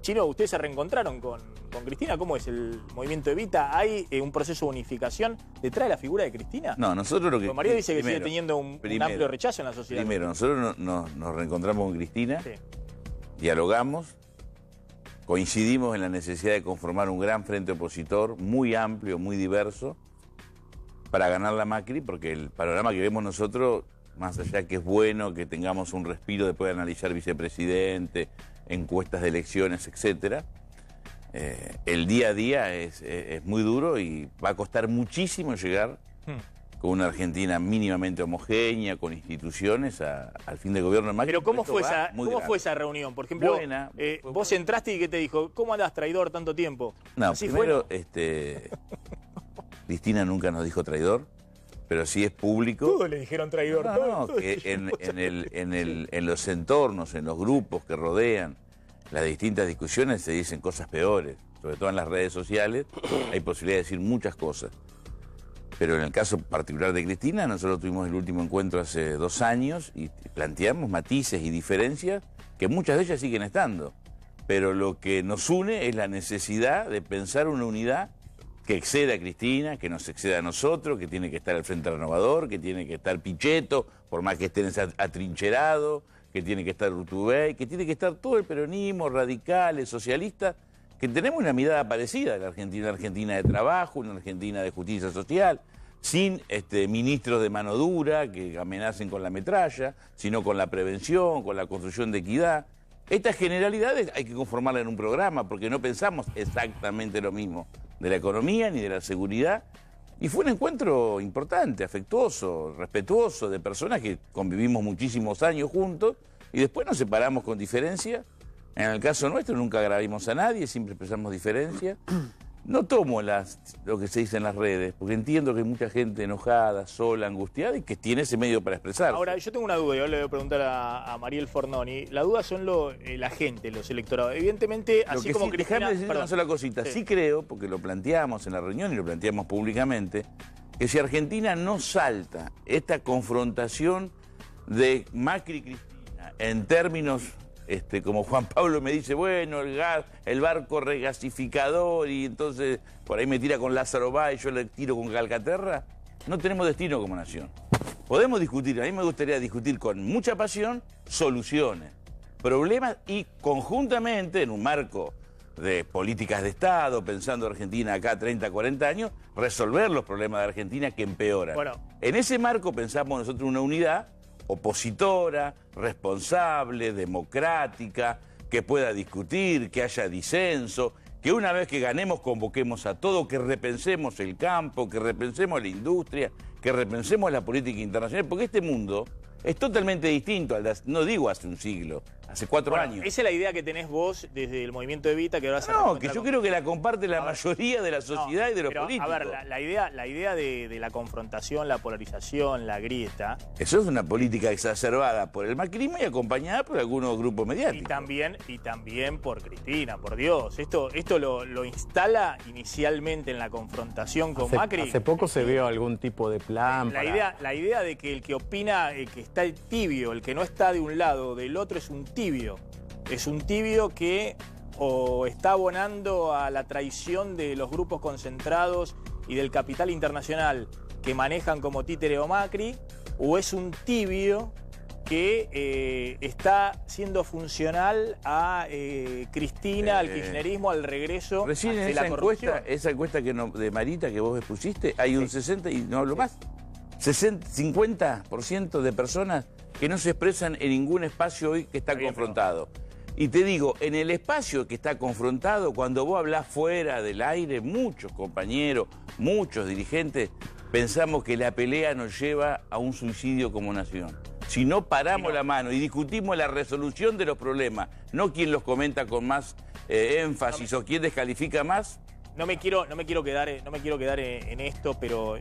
Chino, ustedes se reencontraron con Cristina. ¿Cómo es el movimiento Evita? ¿Hay un proceso de unificación detrás de la figura de Cristina? No, nosotros lo que... Porque María dice que sigue teniendo un amplio rechazo en la sociedad. Primero, nosotros nos reencontramos con Cristina, Sí. dialogamos, coincidimos en la necesidad de conformar un gran frente opositor, muy amplio, muy diverso, para ganar la Macri, porque el panorama que vemos nosotros, más allá que es bueno que tengamos un respiro después de analizar vicepresidente, encuestas de elecciones, etcétera, el día a día es muy duro y va a costar muchísimo llegar con una Argentina mínimamente homogénea, con instituciones, al fin de gobierno de Macri. Pero ¿cómo fue esa reunión? Por ejemplo, buena, vos entraste y ¿qué te dijo? ¿Cómo andás, traidor, tanto tiempo? No, ¿Así primero, fue? Cristina nunca nos dijo traidor, pero sí es público. Todos le dijeron traidor. No, que en los entornos, en los grupos que rodean las distintas discusiones se dicen cosas peores, sobre todo en las redes sociales, hay posibilidad de decir muchas cosas. Pero en el caso particular de Cristina, nosotros tuvimos el último encuentro hace 2 años y planteamos matices y diferencias que muchas de ellas siguen estando. Pero lo que nos une es la necesidad de pensar una unidad que exceda a Cristina, que nos exceda a nosotros, que tiene que estar al Frente Renovador, que tiene que estar Pichetto, por más que estén atrincherados, que tiene que estar Urtubey, que tiene que estar todo el peronismo, radicales, socialistas, que tenemos una mirada parecida a la Argentina de trabajo, una Argentina de justicia social, sin ministros de mano dura que amenacen con la metralla, sino con la prevención, con la construcción de equidad. Estas generalidades hay que conformarlas en un programa, porque no pensamos exactamente lo mismo de la economía ni de la seguridad. Y fue un encuentro importante, afectuoso, respetuoso, de personas que convivimos muchísimos años juntos y después nos separamos con diferencia. En el caso nuestro nunca agravimos a nadie, siempre expresamos diferencia. No tomo lo que se dice en las redes, porque entiendo que hay mucha gente enojada, sola, angustiada y que tiene ese medio para expresarse. Ahora, yo tengo una duda, yo le voy a preguntar a Mariel Fornoni. La duda son la gente, los electorados. Evidentemente, así como Cristina... Déjame decir una sola cosita. Sí creo, porque lo planteamos en la reunión y lo planteamos públicamente, que si Argentina no salta esta confrontación de Macri-Cristina en términos... como Juan Pablo me dice, bueno, el barco regasificador y entonces por ahí me tira con Lázaro Báez y yo le tiro con Calcaterra, no tenemos destino como nación. Podemos discutir, a mí me gustaría discutir con mucha pasión soluciones, problemas y conjuntamente en un marco de políticas de Estado, pensando Argentina acá 30, 40 años, resolver los problemas de Argentina que empeoran. Bueno. En ese marco pensamos nosotros una unidad opositora, responsable, democrática, que pueda discutir, que haya disenso, que una vez que ganemos convoquemos a todo, que repensemos el campo, que repensemos la industria, que repensemos la política internacional, porque este mundo es totalmente distinto al de, no digo hace un siglo, hace 4 años. Esa es la idea que tenés vos desde el movimiento Evita, que ahora No, que yo creo que la comparte la mayoría de la sociedad y de los políticos. A ver, la idea de la confrontación, la polarización, la grieta... Eso es una política exacerbada por el macrismo y acompañada por algunos grupos mediáticos. Y también por Cristina, por Dios. Esto lo instala inicialmente en la confrontación con Macri. Hace poco se vio algún tipo de plan La idea de que el que opina, que está tibio, el que no está de un lado o del otro es un tibio. Es un tibio que o está abonando a la traición de los grupos concentrados y del capital internacional que manejan como títere o Macri, o es un tibio que está siendo funcional a Cristina, al kirchnerismo, al regreso recién de en la corrupción. esa encuesta de Marita que vos pusiste, hay un 60, y no hablo más, 50% de personas que no se expresan en ningún espacio hoy que está confrontado. Y te digo, en el espacio que está confrontado, cuando vos hablás fuera del aire, muchos compañeros, muchos dirigentes, pensamos que la pelea nos lleva a un suicidio como nación. Si no paramos la mano y discutimos la resolución de los problemas, no quién los comenta con más énfasis o quién descalifica más. No me quiero quedar en esto, pero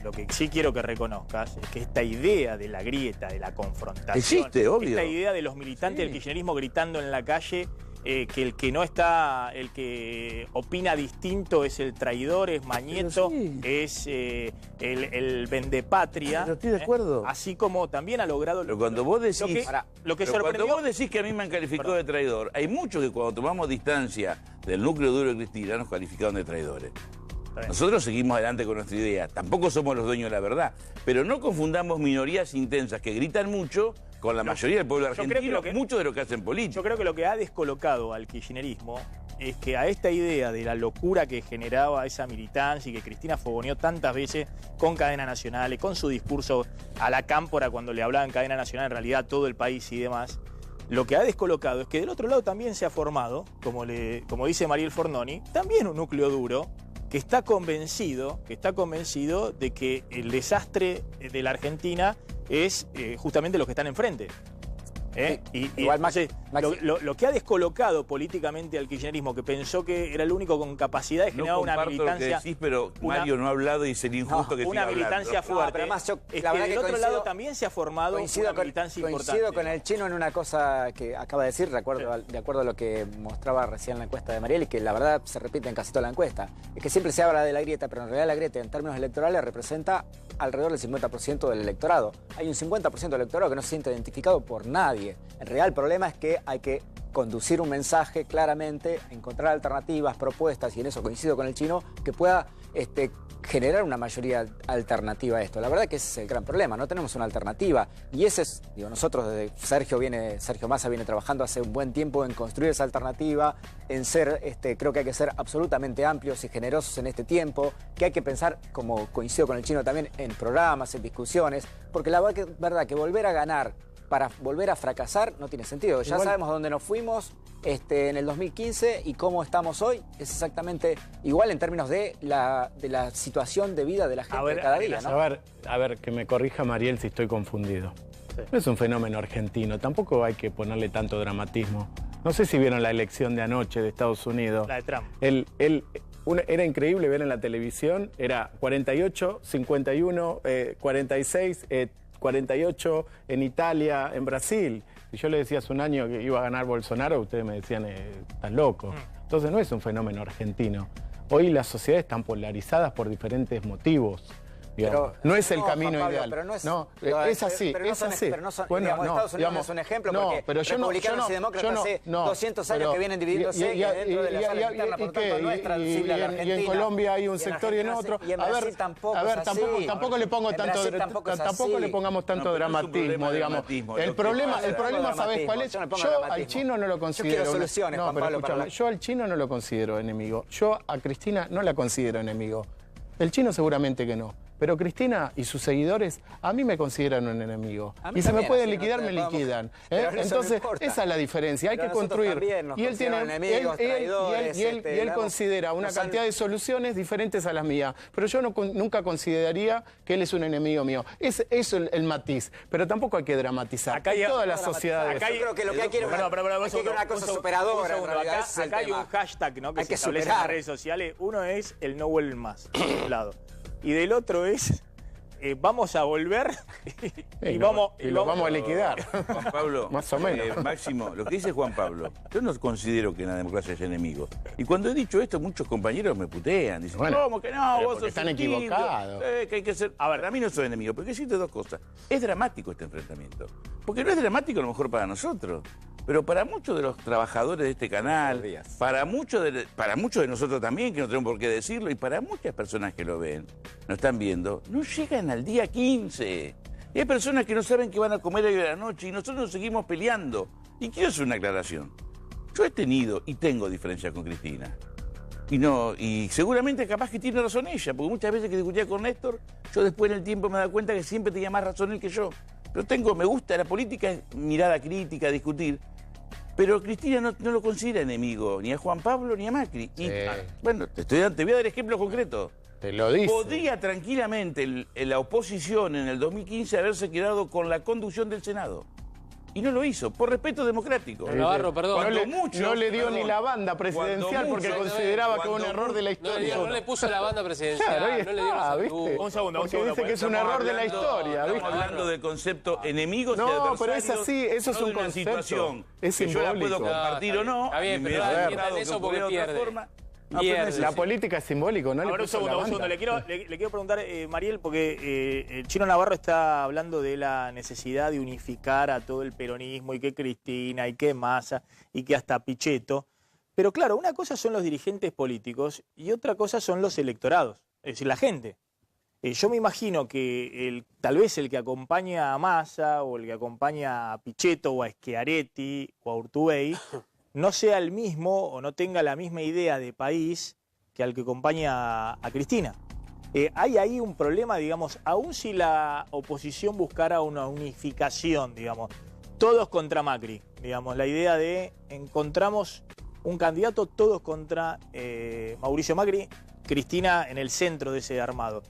lo que sí quiero que reconozcas es que esta idea de la grieta, de la confrontación, existe, obvio. Esta idea de los militantes del kirchnerismo gritando en la calle, que el que no está, el que opina distinto es el traidor, es Mañeto, sí, es el vendepatria. Pero estoy de acuerdo. Así como también ha logrado... Pero cuando vos decís, lo que pero sorprendió... cuando vos decís que a mí me han calificado de traidor, hay muchos que cuando tomamos distancia del núcleo duro de Cristina nos calificaron de traidores. Nosotros seguimos adelante con nuestra idea. Tampoco somos los dueños de la verdad. Pero no confundamos minorías intensas que gritan mucho con la mayoría del pueblo argentino, mucho de lo que hacen política. Yo creo que lo que ha descolocado al kirchnerismo es que a esta idea de la locura que generaba esa militancia y que Cristina fogoneó tantas veces con cadenas nacionales, con su discurso a la cámpora cuando le hablaban cadena nacional, en realidad todo el país y demás, lo que ha descolocado es que del otro lado también se ha formado, como dice Mariel Fornoni, también un núcleo duro que está convencido de que el desastre de la Argentina es justamente los que están enfrente. Igual, Maxi, lo que ha descolocado políticamente al kirchnerismo, que pensó que era el único con capacidad de generar una militancia... Lo que decís, pero Mario no ha hablado y sería injusto que siga hablando. Una militancia fuerte. Pero además es que del otro lado también se ha formado una militancia importante. Coincido con el chino en una cosa que acaba de decir, de acuerdo a lo que mostraba recién la encuesta de Mariel, y que la verdad se repite en casi toda la encuesta. Es que siempre se habla de la grieta, pero en realidad la grieta en términos electorales representa alrededor del 50% del electorado. Hay un 50% del electorado que no se siente identificado por nadie. En realidad el problema es que hay que conducir un mensaje claramente, encontrar alternativas, propuestas, y en eso coincido con el chino, que pueda generar una mayoría alternativa a esto. La verdad que ese es el gran problema, no tenemos una alternativa. Y ese es, nosotros desde Sergio Massa viene trabajando hace un buen tiempo en construir esa alternativa, en ser, creo que hay que ser absolutamente amplios y generosos en este tiempo, que hay que pensar, como coincido con el chino también, en programas, en discusiones, porque la verdad que volver a ganar para volver a fracasar no tiene sentido. Ya sabemos dónde nos fuimos en el 2015 y cómo estamos hoy. Es exactamente igual en términos de la situación de vida de la gente cada día, ¿no? A ver, que me corrija Mariel si estoy confundido. Sí. No es un fenómeno argentino, tampoco hay que ponerle tanto dramatismo. No sé si vieron la elección de anoche de Estados Unidos. La de Trump. Era increíble ver en la televisión, era 48, 51, 46... 48 en Italia, en Brasil. Si yo le decía hace un año que iba a ganar Bolsonaro, ustedes me decían, estás loco. Entonces no es un fenómeno argentino. Hoy las sociedades están polarizadas por diferentes motivos. Pero, no es el camino Pablo, ideal. Pero no es, es así, es así. Pero bueno, Estados Unidos es un ejemplo porque republicanos y demócratas hace 200 años que vienen dividiéndose dentro de la sala interna, por lo tanto no es traducible a la Argentina. Y en Colombia hay un sector y en otro. Y en Brasil tampoco tampoco le pongo tampoco le pongamos tanto dramatismo, digamos. El problema, ¿sabés cuál es? Yo al chino no lo considero. Yo quiero soluciones, Juan Pablo. Yo al chino no lo considero enemigo. Yo a Cristina no la considero enemigo. El chino seguramente que no. Pero Cristina y sus seguidores a mí me consideran un enemigo. Y si me pueden liquidar, me liquidan. Entonces, esa es la diferencia. Hay que construir. Y él considera una cantidad de soluciones diferentes a las mías. Pero yo nunca consideraría que él es un enemigo mío. Es eso el matiz. Pero tampoco hay que dramatizar. Acá hay todas las sociedades. Yo creo que lo que hay que ir es una cosa superadora. Acá hay un hashtag, ¿no?, que se establece en las redes sociales. Uno es el no vuelven más, de un lado. Y del otro es, vamos a volver y lo vamos a liquidar. Juan Pablo, más o menos. Máximo, lo que dice Juan Pablo, yo no considero que en la democracia haya enemigo. Y cuando he dicho esto, muchos compañeros me putean. Dicen, ¿cómo que no? Vos sos están equivocados. Que hay que ser... A ver, a mí no soy enemigo, porque existe dos cosas. Es dramático este enfrentamiento. Porque no es dramático a lo mejor para nosotros. Pero para muchos de los trabajadores de este canal, para muchos de nosotros también, que no tenemos por qué decirlo, y para muchas personas que lo ven, nos están viendo, no llegan al día 15. Y hay personas que no saben qué van a comer hoy a la noche y nosotros nos seguimos peleando. Y quiero hacer una aclaración. Yo he tenido y tengo diferencias con Cristina. Y seguramente capaz que tiene razón ella, porque muchas veces que discutía con Néstor, yo después en el tiempo me da cuenta que siempre tenía más razón él que yo. Pero me gusta la política, es mirada crítica, discutir. Pero Cristina no lo considera enemigo, ni a Juan Pablo ni a Macri. Sí. Bueno, te voy a dar ejemplos concretos. Te lo dice. Podría tranquilamente la oposición en el 2015 haberse quedado con la conducción del Senado. Y no lo hizo, por respeto democrático. Navarro, perdón. No le dio ni la banda presidencial porque consideraba que fue un error de la historia. No le puso la banda presidencial. Claro, ahí no le dio está, los ¿viste? saludos. Un segundo, Porque dice que es un error de la historia, ¿viste? Estamos hablando del concepto enemigos y No, adversarios. pero es así, eso es no un de una concepto. situación Es que yo la simbólico. puedo compartir o no. Está bien, y pero me no ha entiendan demostrado eso que porque ocurrió de otra pierde. forma. Pierde. La política es simbólico, ¿no? Ahora un segundo, le quiero preguntar, Mariel, porque el Chino Navarro está hablando de la necesidad de unificar a todo el peronismo y que Cristina y que Massa y que hasta Pichetto. Pero claro, una cosa son los dirigentes políticos y otra cosa son los electorados, es decir, la gente. Yo me imagino que tal vez el que acompaña a Massa o el que acompaña a Pichetto o a Schiaretti o a Urtubey no sea el mismo o no tenga la misma idea de país que al que acompaña a Cristina. Hay ahí un problema, digamos, aun si la oposición buscara una unificación, digamos, todos contra Macri, digamos, la idea de encontramos un candidato todos contra Mauricio Macri, Cristina en el centro de ese armado.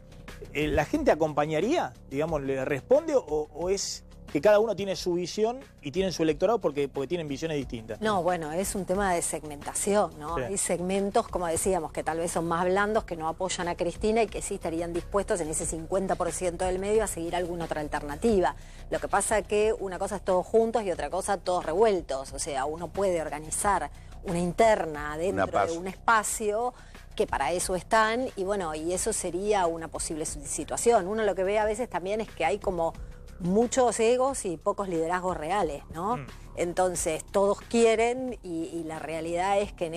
¿La gente acompañaría, digamos, le responde o es que cada uno tiene su visión y tienen su electorado porque tienen visiones distintas? No, bueno, es un tema de segmentación, ¿no? Sí. Hay segmentos, como decíamos, que tal vez son más blandos, que no apoyan a Cristina y que sí estarían dispuestos en ese 50% del medio a seguir alguna otra alternativa. Lo que pasa es que una cosa es todos juntos y otra cosa todos revueltos. O sea, uno puede organizar una interna dentro de un espacio que para eso están y bueno, y eso sería una posible situación. Uno lo que ve a veces también es que hay como muchos egos y pocos liderazgos reales, ¿no? Entonces todos quieren y la realidad es que en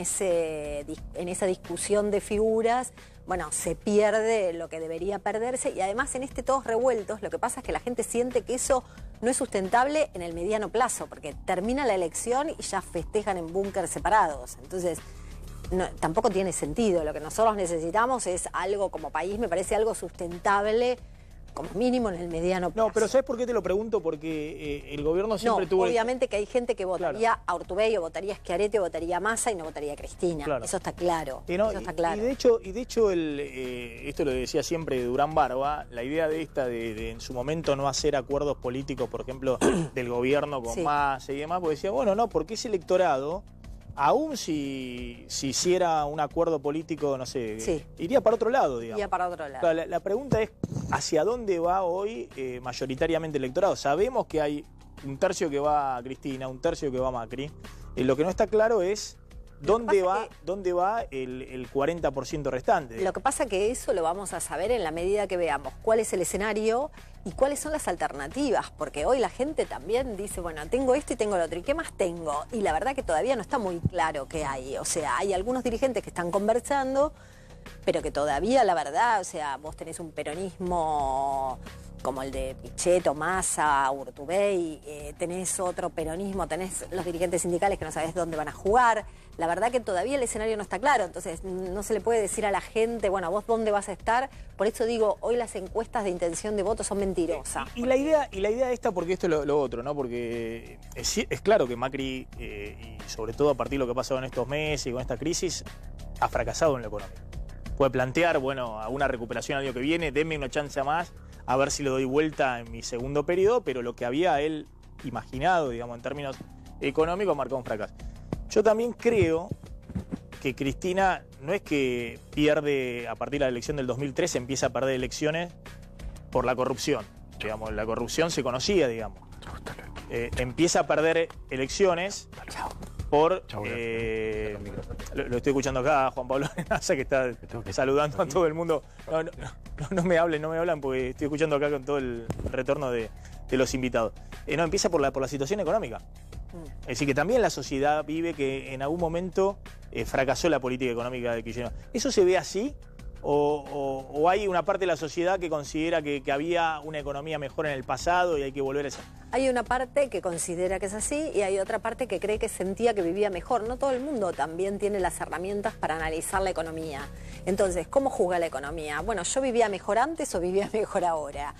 esa discusión de figuras, bueno, se pierde lo que debería perderse y además en todos revueltos lo que pasa es que la gente siente que eso no es sustentable en el mediano plazo, porque termina la elección y ya festejan en búnker separados. Entonces tampoco tiene sentido. Lo que nosotros necesitamos es algo como país, me parece algo sustentable como mínimo en el mediano plazo. No, pero ¿sabes por qué te lo pregunto? Porque el gobierno siempre tuvo... obviamente que hay gente que votaría a Urtubey o votaría a Schiaretti o votaría a Massa y no votaría a Cristina. Claro. Eso está claro. No, eso está claro. Y de hecho esto lo decía siempre Durán Barba, la idea de en su momento no hacer acuerdos políticos, por ejemplo, del gobierno con Massa y demás, porque decía, bueno, no, porque ese electorado, aún si hiciera un acuerdo político, no sé, iría para otro lado, digamos. Iría para otro lado. La pregunta es, ¿hacia dónde va hoy mayoritariamente el electorado? Sabemos que hay un tercio que va a Cristina, un tercio que va a Macri. Lo que no está claro es dónde va el 40% restante. Lo que pasa es que eso lo vamos a saber en la medida que veamos cuál es el escenario y cuáles son las alternativas, porque hoy la gente también dice, bueno, tengo esto y tengo lo otro, ¿y qué más tengo? Y la verdad que todavía no está muy claro qué hay. O sea, hay algunos dirigentes que están conversando, pero que todavía, la verdad, o sea, vos tenés un peronismo como el de Pichetto, Massa, Urtubey, tenés otro peronismo, tenés los dirigentes sindicales que no sabés dónde van a jugar. La verdad que todavía el escenario no está claro, entonces no se le puede decir a la gente, bueno, ¿vos dónde vas a estar? Por eso digo, hoy las encuestas de intención de voto son mentirosas. Y la idea esta, porque esto es lo otro, ¿no? Porque es claro que Macri, y sobre todo a partir de lo que ha pasado en estos meses y con esta crisis, ha fracasado en lo económico. Puede plantear, bueno, una recuperación el año que viene, denme una chance más, a ver si le doy vuelta en mi segundo periodo, pero lo que había él imaginado, digamos, en términos económicos, marcó un fracaso. Yo también creo que Cristina no es que pierde, a partir de la elección del 2013, empieza a perder elecciones por la corrupción. Digamos, la corrupción se conocía, digamos. Empieza a perder elecciones por... lo estoy escuchando acá a Juan Pablo Arenaza, que está saludando a todo el mundo. No me hablan porque estoy escuchando acá con todo el retorno de los invitados. No, empieza por la situación económica. Es decir, que también la sociedad vive que en algún momento fracasó la política económica de Kirchner. ¿Eso se ve así? ¿O hay una parte de la sociedad que considera que había una economía mejor en el pasado y hay que volver a esa? Hay una parte que considera que es así y hay otra parte que cree que sentía que vivía mejor. No todo el mundo también tiene las herramientas para analizar la economía. Entonces, ¿cómo juzga la economía? Bueno, ¿yo vivía mejor antes o vivía mejor ahora?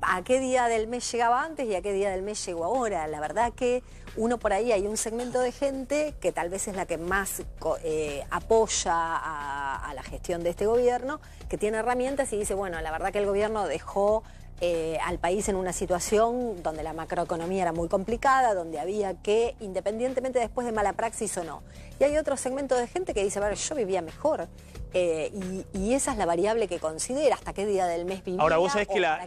¿A qué día del mes llegaba antes y a qué día del mes llegó ahora? La verdad que uno por ahí hay un segmento de gente que tal vez es la que más apoya a la gestión de este gobierno, que tiene herramientas y dice, bueno, la verdad que el gobierno dejó al país en una situación donde la macroeconomía era muy complicada, donde había que, independientemente después de mala praxis o no. Y hay otro segmento de gente que dice, bueno, yo vivía mejor. Y esa es la variable que considera, hasta qué día del mes vivía. Ahora, vos sabés que la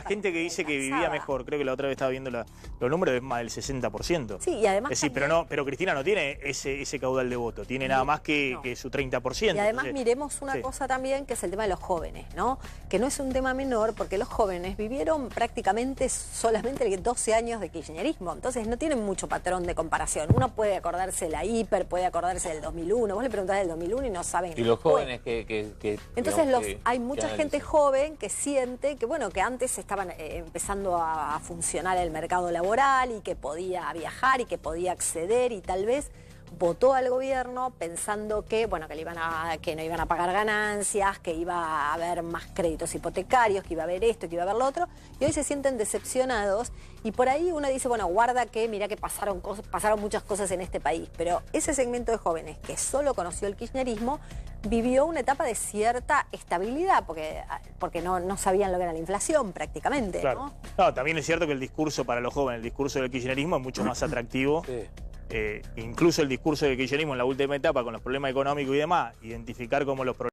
gente que dice que vivía mejor, creo que la otra vez estaba viendo los números, es más del 60%. Sí, y además. Es decir, pero Cristina no tiene ese caudal de voto, tiene nada más que su 30%. Y además entonces, miremos una cosa también, que es el tema de los jóvenes, ¿no? Que no es un tema menor, porque los jóvenes vivieron prácticamente solamente 12 años de kirchnerismo, entonces no tienen mucho patrón de comparación. Uno puede acordarse de la hiper, puede acordarse del 2001, vos le preguntás del 2001 y no saben. Y los jóvenes que entonces digamos, hay mucha gente joven que siente que, bueno, que antes estaban empezando a funcionar el mercado laboral y que podía viajar y que podía acceder, y tal vez votó al gobierno pensando que, bueno, que no iban a pagar ganancias, que iba a haber más créditos hipotecarios, que iba a haber esto, que iba a haber lo otro, y hoy se sienten decepcionados, y por ahí uno dice, bueno, guarda que mirá que pasaron muchas cosas en este país, pero ese segmento de jóvenes que solo conoció el kirchnerismo vivió una etapa de cierta estabilidad, porque no sabían lo que era la inflación prácticamente, claro. ¿no? No, también es cierto que el discurso para los jóvenes, el discurso del kirchnerismo es mucho más atractivo. Sí. Incluso el discurso del kirchnerismo en la última etapa, con los problemas económicos y demás, identificar como los problemas